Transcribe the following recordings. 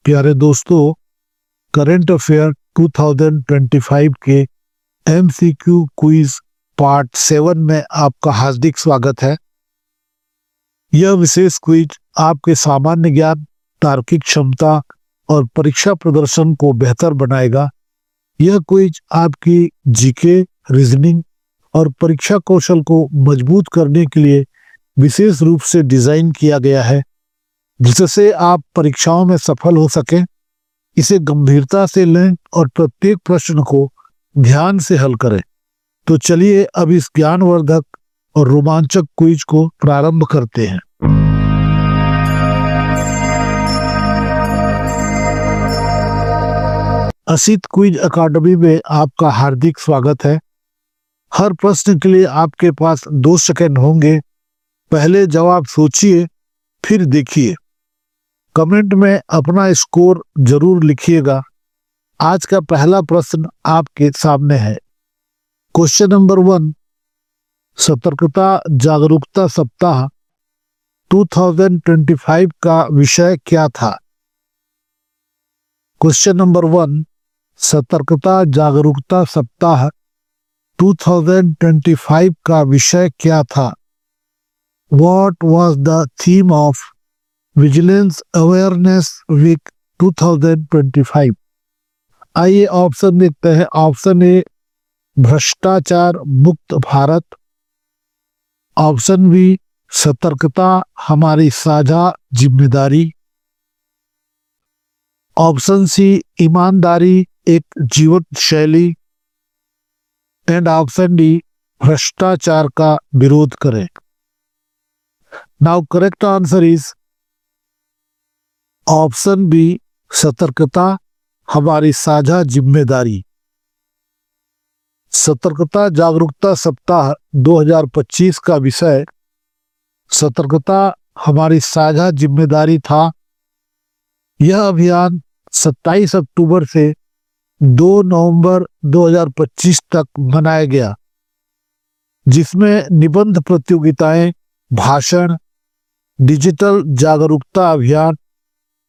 प्यारे दोस्तों, current affair 2025 के एमसीक्यू क्विज पार्ट 7 में आपका हार्दिक स्वागत है। यह विशेष क्विज आपके सामान्य ज्ञान, तार्किक क्षमता और परीक्षा प्रदर्शन को बेहतर बनाएगा। यह क्विज आपकी जीके, रीजनिंग और परीक्षा कौशल को मजबूत करने के लिए विशेष रूप से डिजाइन किया गया है, जिससे आप परीक्षाओं में सफल हो सकें। इसे गंभीरता से लें और प्रत्येक प्रश्न को ध्यान से हल करें। तो चलिए अब इस ज्ञानवर्धक और रोमांचक क्विज को प्रारंभ करते हैं। असित क्विज अकादमी में आपका हार्दिक स्वागत है। हर प्रश्न के लिए आपके पास 2 सेकंड होंगे। पहले जवाब सोचिए, फिर देखिए। कमेंट में अपना स्कोर जरूर लिखिएगा। आज का पहला प्रश्न आपके सामने है। क्वेश्चन नंबर 1, सतर्कता जागरूकता सप्ताह 2025 का विषय क्या था? क्वेश्चन नंबर 1, सतर्कता जागरूकता सप्ताह 2025 का विषय क्या था? What was the theme of vigilance awareness week 2025? आइए ऑप्शन देखते हैं। ऑप्शन ए, भ्रष्टाचार मुक्त भारत। ऑप्शन बी, सतर्कता हमारी साझा जिम्मेदारी। ऑप्शन सी, ईमानदारी एक जीवन शैली। एंड ऑप्शन डी, भ्रष्टाचार का विरोध करें। Now correct answer is option B, सतर्कता हमारी साझा जिम्मेदारी। सतर्कता जागरूकता सप्ताह 2025 का विषय सतर्कता हमारी साझा जिम्मेदारी था। यह अभियान 27 अक्टूबर से 2 नवंबर 2025 तक मनाया गया, जिसमें निबंध प्रतियोगिताएं, भाषण, डिजिटल जागरूकता अभियान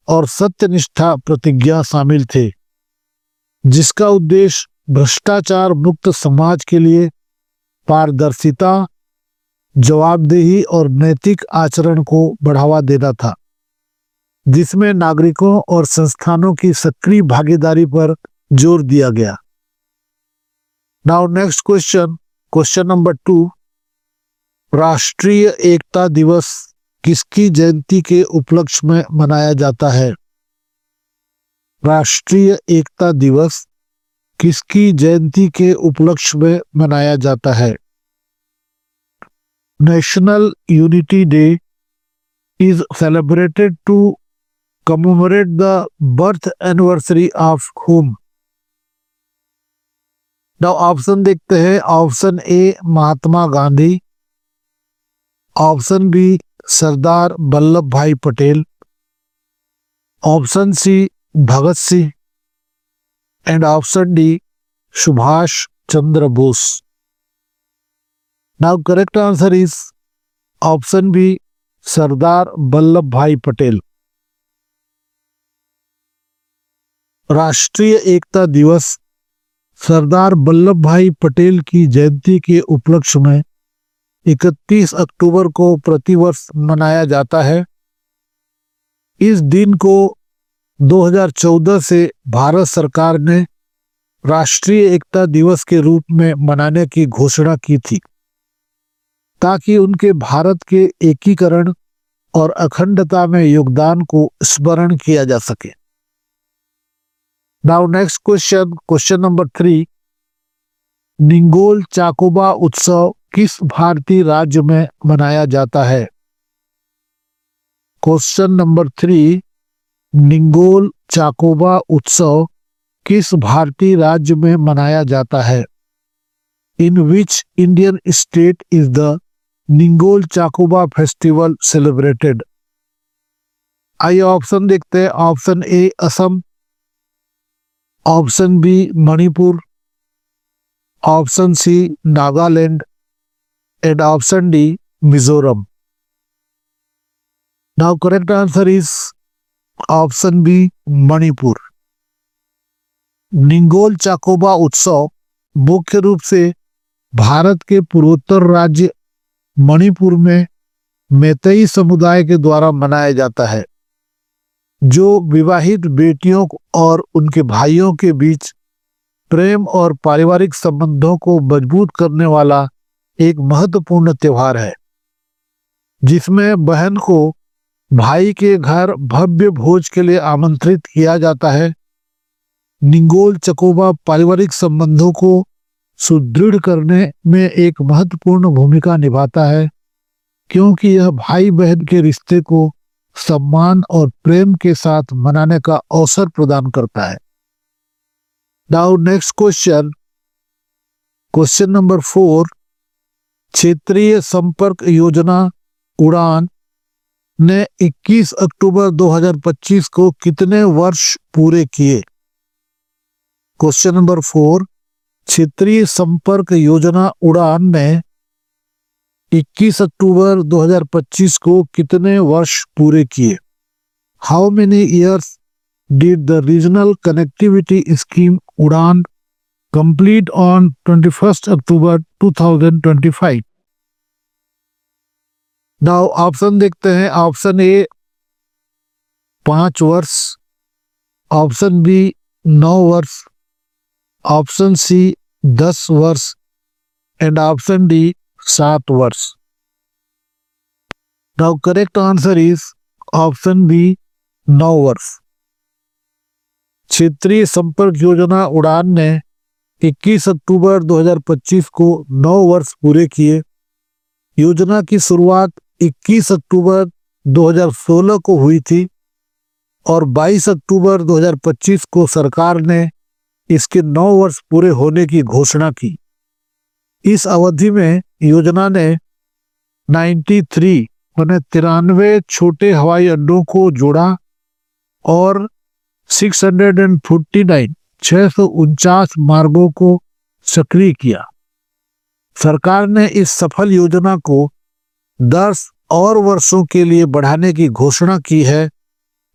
और सत्यनिष्ठा प्रतिज्ञा शामिल थे, जिसका उद्देश्य भ्रष्टाचार मुक्त समाज के लिए पारदर्शिता, जवाबदेही और नैतिक आचरण को बढ़ावा देना था, जिसमें नागरिकों और संस्थानों की सक्रिय भागीदारी पर जोर दिया गया। Now next question, question number 2, राष्ट्रीय एकता दिवस किसकी जयंती के उपलक्ष्य में मनाया जाता है? राष्ट्रीय एकता दिवस किसकी जयंती के उपलक्ष्य में मनाया जाता है? National unity day is celebrated to commemorate the birth anniversary of whom? Now option देखते हैं। Option A, Mahatma Gandhi. Option B, Sardar Vallabhbhai Patel. Option C, Bhagat Singh. And option D, Subhash Chandra Bose. Now correct answer is option B, Sardar Vallabhbhai Patel. राष्ट्रीय एकता दिवस सरदार Vallabhbhai Patel की जयंती के उपलक्ष्य में 31 अक्टूबर को प्रतिवर्ष मनाया जाता है। इस दिन को 2014 से भारत सरकार ने राष्ट्रीय एकता दिवस के रूप में मनाने की घोषणा की थी, ताकि उनके भारत के एकीकरण और अखंडता में योगदान को स्मरण किया जा सके। Now next question, question number 3, निंगोल Chakouba उत्सव किस भारतीय राज्य में मनाया जाता है? क्वेश्चन नंबर 3, निंगोल चाकोबा उत्सव किस भारतीय राज्य में मनाया जाता है? In which Indian state is the Ningol Chakouba festival celebrated? आइए ऑप्शन देखते हैं। Option A, Assam. Option B, Manipur. Option C, Nagaland. And option D, Mizoram. Now correct answer is option B Manipur. Ningol Chakouba उत्सव मुख्य रूप से भारत के पूर्वोत्तर राज्य मणिपुर में मैतेई समुदाय के द्वारा मनाया जाता है, जो विवाहित बेटियों और उनके भाइयों के बीच प्रेम और पारिवारिक संबंधों को मजबूत करने वाला एक महत्वपूर्ण त्योहार है, जिसमें बहन को भाई के घर भव्य भोज के लिए आमंत्रित किया जाता है। निंगोल चकोबा पारिवारिक संबंधों को सुदृढ़ करने में एक महत्वपूर्ण भूमिका निभाता है, क्योंकि यह भाई बहन के रिश्ते को सम्मान और प्रेम के साथ मनाने का अवसर प्रदान करता है। Now next question, question number 4। क्षेत्रीय संपर्क योजना उड़ान ने 21 अक्टूबर 2025 को कितने वर्ष पूरे किए? Question number 4। क्षेत्रीय संपर्क योजना उड़ान ने 21 अक्टूबर 2025 को कितने वर्ष पूरे किए? How many years did the regional connectivity scheme UDAN complete on 21 October 2025? Now option देखते हैं। ऑप्शन ए 5 वर्ष, ऑप्शन बी 9 वर्ष, ऑप्शन सी 10 वर्ष एंड ऑप्शन डी 7 वर्ष। Now correct answer is option B 9 वर्ष। क्षेत्रीय संपर्क योजना उड़ान ने 21 अक्टूबर 2025 को 9 वर्ष पूरे किए। योजना की शुरुआत 21 अक्टूबर 2016 को हुई थी और 22 अक्टूबर 2025 को सरकार ने इसके 9 वर्ष पूरे होने की घोषणा की। इस अवधि में योजना ने 93 छोटे हवाई अड्डों को जोड़ा और 649 मार्गों को सक्रिय किया। सरकार ने इस सफल योजना को 10 और वर्षों के लिए बढ़ाने की घोषणा की है,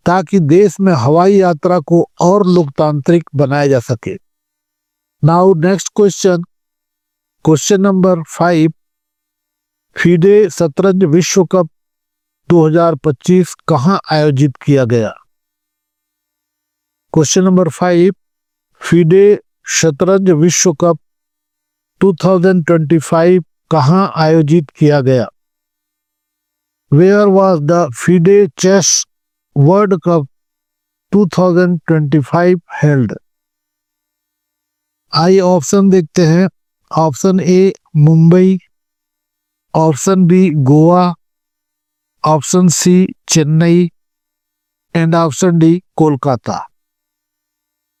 ताकि देश में हवाई यात्रा को और लोकतांत्रिक बनाया जा सके। Now next question, question number 5। FIDE शतरंज विश्व कप 2025 कहां आयोजित किया गया? Question number 5। फीडे शतरंज विश्व कप 2025 कहां आयोजित किया गया? Where was the FIDE Chess World Cup 2025 held? आइए ऑप्शन देखते हैं। Option A Mumbai, option B Goa, option C Chennai and option D Kolkata.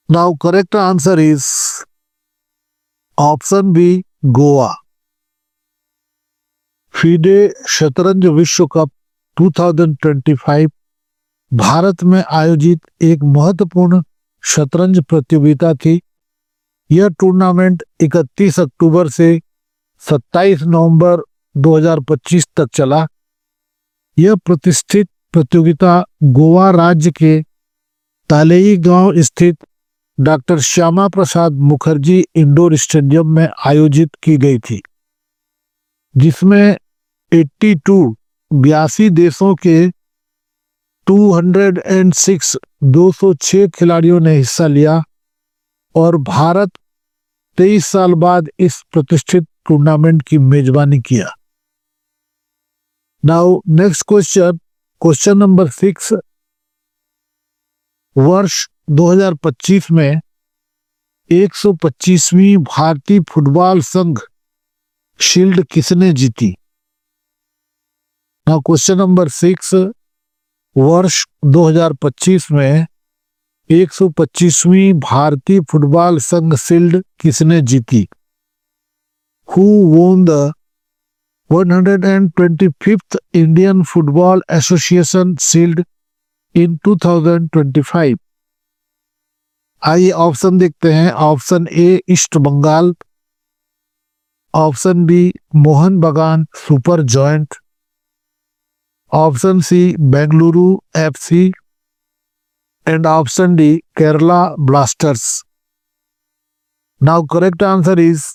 Now correct answer is option B Goa. FIDE शतरंज विश्व कप 2025 भारत में आयोजित एक महत्वपूर्ण शतरंज प्रतियोगिता थी। यह टूर्नामेंट 31 अक्टूबर से 27 नवंबर 2025 तक चला। यह प्रतिष्ठित प्रतियोगिता गोवा राज्य के तालेई गांव स्थित doctor Shyama Prasad Mukherjee indoor stadium में आयोजित की गई थी, जिसमें 82 देशों के 206 खिलाड़ियों ने हिस्सा लिया और भारत 23 साल बाद इस प्रतिष्ठित टूर्नामेंट की मेजबानी किया। Now next question, question number 6। वर्ष 2025 में 125वीं भारतीय फुटबॉल संघ शील्ड किसने जीती? Now question number 6। वर्ष 2025 में 125वीं भारतीय फुटबॉल संघ शील्ड किसने जीती? Who won the 125th Indian Football Association Shield in 2025? आइए ऑप्शन देखते हैं। Option A East Bengal, option B Mohun Bagan Super Giant, option C Bengaluru FC, and option D, Kerala Blasters. Now correct answer is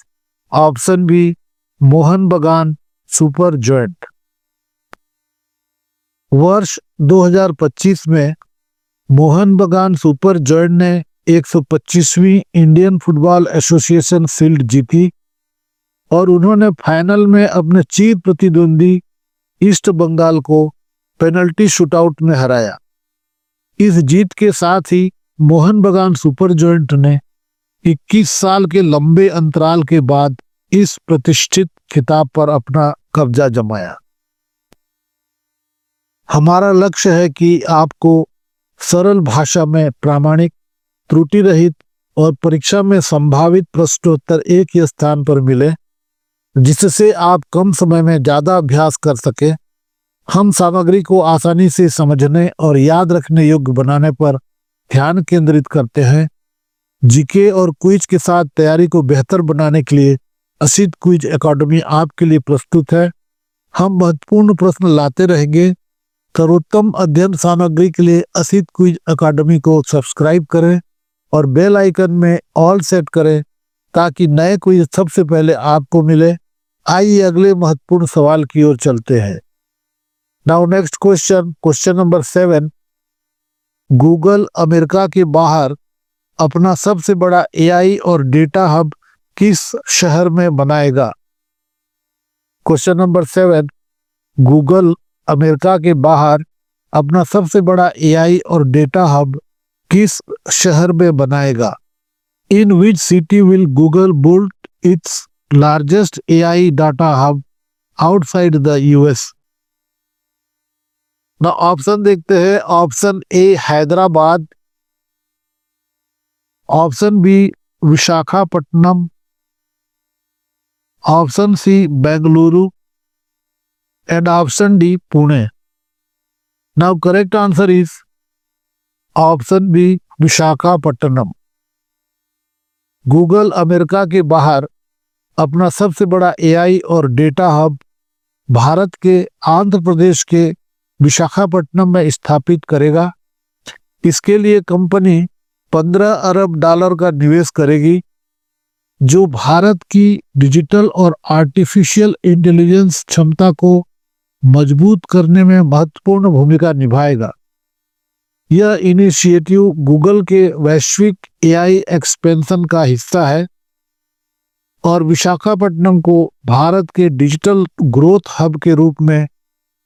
option B, Mohan Bagan super joint. वर्ष 2025 में Mohan Bagan super joint ने 125वीं Indian football association shield जीती और उन्होंने final में अपने चिर प्रतिद्वंदी ईस्ट बंगाल को पेनल्टी शूटआउट में हराया। इस जीत के साथ ही मोहन बगान सुपर जॉयंट ने 21 साल के लंबे अंतराल के बाद इस प्रतिष्ठित खिताब पर अपना कब्जा जमाया। हमारा लक्ष्य है कि आपको सरल भाषा में प्रामाणिक, त्रुटि रहित और परीक्षा में संभावित प्रश्नोत्तर एक ही स्थान पर मिले, जिससे आप कम समय में ज्यादा अभ्यास कर सके। हम सामग्री को आसानी से समझने और याद रखने योग्य बनाने पर ध्यान केंद्रित करते हैं। जीके और क्विज के साथ तैयारी को बेहतर बनाने के लिए असित क्विज एकेडमी आपके लिए प्रस्तुत है। हम महत्वपूर्ण प्रश्न लाते रहेंगे। सर्वोत्तम अध्ययन सामग्री के लिए असित क्विज एकेडमी को सब्सक्राइब करें और बेल आइकन में ऑल सेट करें ताकि नए क्विज सबसे पहले आपको मिले। आइए अगले महत्वपूर्ण सवाल की ओर चलते हैं। Now next question number 7। Google America के बाहर अपना सबसे बड़ा एआई और डेटा हब किस शहर में बनाएगा? Question number 7। गूगल अमेरिका के बाहर अपना सबसे बड़ा एआई और डेटा हब किस शहर में बनाएगा? In which city will Google build its largest AI data hub outside the US? Now option देखते हैं। Option A Hyderabad, option B Visakhapatnam, option C Bengaluru and option D Pune. Now correct answer is option B Visakhapatnam. Google America के बाहर अपना सबसे बड़ा AI और data hub Bharat के आंध्र प्रदेश के विशाखापट्टनम में स्थापित करेगा। इसके लिए कंपनी $15 अरब का निवेश करेगी, जो भारत की डिजिटल और आर्टिफिशियल इंटेलिजेंस क्षमता को मजबूत करने में महत्वपूर्ण भूमिका निभाएगा। यह इनिशिएटिव गूगल के वैश्विक एआई एक्सपेंशन का हिस्सा है और विशाखापट्टनम को भारत के डिजिटल ग्रोथ हब के रूप में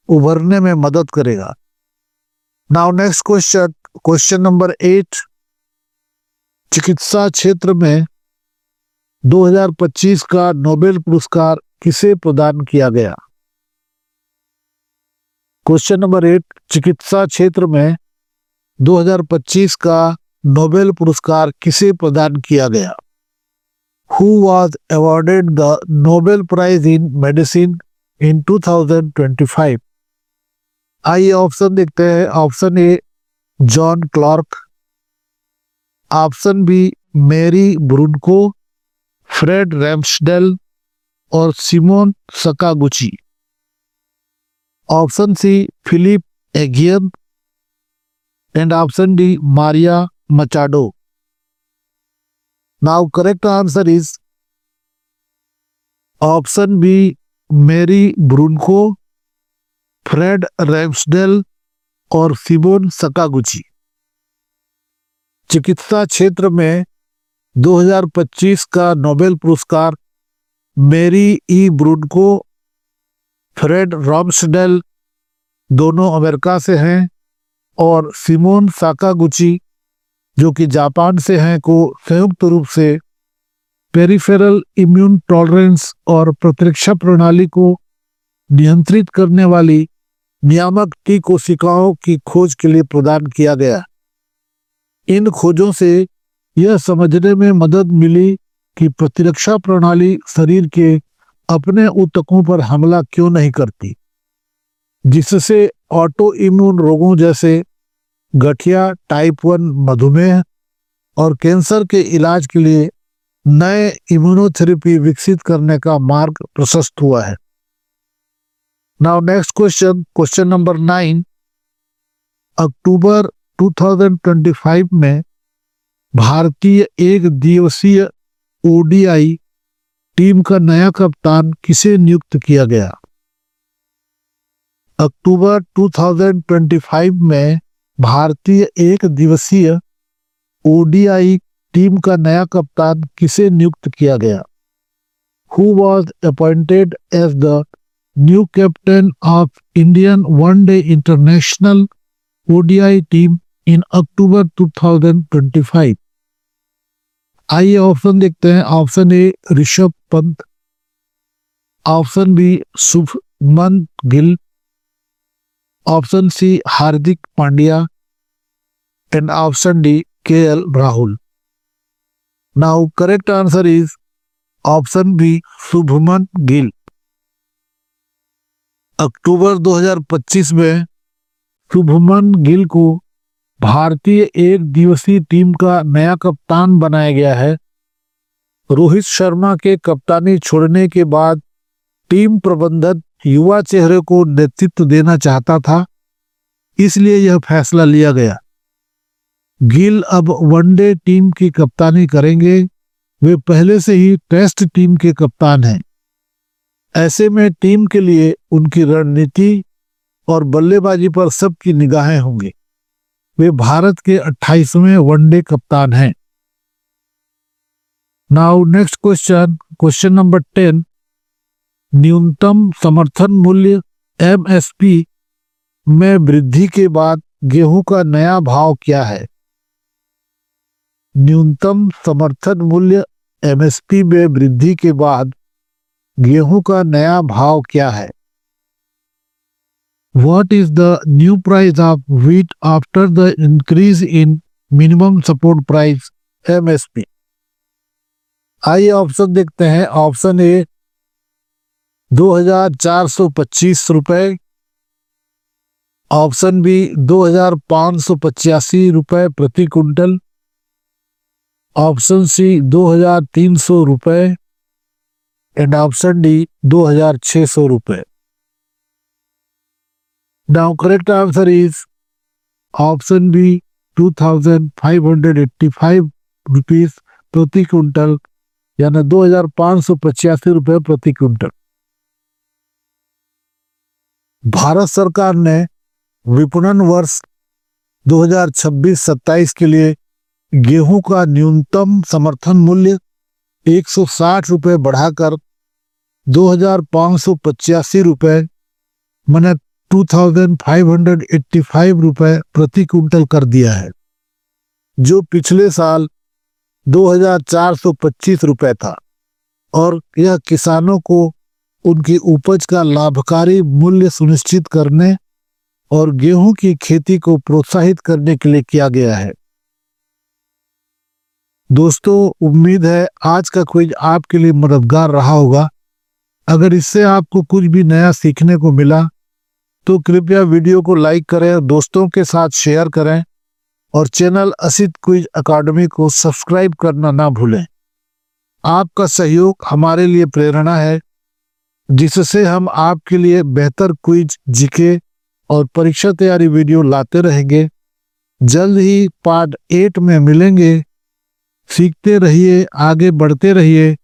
उभरने में मदद करेगा। Now next question number 8। चिकित्सा क्षेत्र में 2025 का नोबेल पुरस्कार किसे प्रदान किया गया? Question number 8। चिकित्सा क्षेत्र में 2025 का नोबेल पुरस्कार किसे प्रदान किया गया? Who was awarded the Nobel Prize in Medicine in 2025? आइए ऑप्शन देखते हैं। Option A John Clarke, option B Mary Brunkow, Fred Ramsdell और Simone Sakaguchi, option C Philippe Aghion and option D Maria Machado. Now correct answer is option B Mary Brunkow, Fred Ramsdell और Simone Sakaguchi. चिकित्सा क्षेत्र में 2025 का Nobel पुरस्कार Mary E Brunkow, Fred Ramsdell दोनों America से हैं और सिमोन साकागुची जो कि जापान से हैं को संयुक्त रूप से पेरिफेरल इम्यून टॉलरेंस और प्रतिरक्षा प्रणाली को नियंत्रित करने वाली नियामक टी कोशिकाओं की खोज के लिए प्रदान किया गया। इन खोजों से यह समझने में मदद मिली कि प्रतिरक्षा प्रणाली शरीर के अपने ऊतकों पर हमला क्यों नहीं करती, जिससे ऑटो इम्यून रोगों जैसे गठिया, टाइप 1 मधुमेह और कैंसर के इलाज के लिए नए इम्यूनोथेरेपी विकसित करने का मार्ग प्रशस्त हुआ है। Now next question number 9। अक्टूबर 2025 में भारतीय एक दिवसीय ओडीआई टीम का नया कप्तान किसे नियुक्त किया गया? अक्टूबर 2025 में भारतीय एक दिवसीय ओडीआई टीम का नया कप्तान किसे नियुक्त किया गया? Who was appointed as the new captain of Indian one-day international ODI team in October 2025? आइए ऑप्शन देखते हैं। Option A Rishabh Pant, option B Shubman Gill, option C Hardik Pandya and option D KL Rahul. Now correct answer is option B Shubman Gill. अक्टूबर 2025 में शुभमन गिल को भारतीय एक दिवसीय team का नया कप्तान बनाया गया है। रोहित शर्मा के कप्तानी छोड़ने के बाद टीम प्रबंधन युवा चेहरे को नेतृत्व देना चाहता था, इसलिए यह फैसला लिया गया। गिल अब वनडे टीम की कप्तानी करेंगे। वे पहले से ही टेस्ट टीम के कप्तान हैं। ऐसे में टीम के लिए उनकी रणनीति और बल्लेबाजी पर सबकी निगाहें होंगी। वे भारत के 28वें वनडे कप्तान हैं। Now next question number 10। न्यूनतम समर्थन मूल्य एमएसपी में वृद्धि के बाद गेहूं का नया भाव क्या है? न्यूनतम समर्थन मूल्य एमएसपी में वृद्धि के बाद गेहूं का नया भाव क्या है? What is the new price of wheat after the increase in minimum support price MSP? आइए ऑप्शन देखते हैं। ऑप्शन ए 2,425 रुपए, ऑप्शन बी 2,585 रुपए प्रति क्विंटल, ऑप्शन सी 2,300 रुपए एंड ऑप्शन डी 2,600 रुपए। Now correct answer is option B 2,585 rupees प्रति quintal, यानी 2,585 रुपए प्रति क्विंटल। भारत सरकार ने विपणन वर्ष 2026-27 के लिए गेहूं का न्यूनतम समर्थन मूल्य 160 रुपए बढ़ाकर 2,585 रुपए माने 2,585 रुपए प्रति क्विंटल कर दिया है, जो पिछले साल 2,425 रुपए था, और यह किसानों को उनकी उपज का लाभकारी मूल्य सुनिश्चित करने और गेहूं की खेती को प्रोत्साहित करने के लिए किया गया है। दोस्तों, उम्मीद है आज का क्विज आपके लिए मददगार रहा होगा। अगर इससे आपको कुछ भी नया सीखने को मिला तो कृपया वीडियो को लाइक करें, दोस्तों के साथ शेयर करें और चैनल असित क्विज अकादमी को सब्सक्राइब करना ना भूलें। आपका सहयोग हमारे लिए प्रेरणा है, जिससे हम आपके लिए बेहतर क्विज, जीके और परीक्षा तैयारी वीडियो लाते रहेंगे। जल्द ही पार्ट 8 में मिलेंगे। सीखते रहिए, आगे बढ़ते रहिए।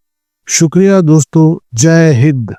शुक्रिया दोस्तों, जय हिंद।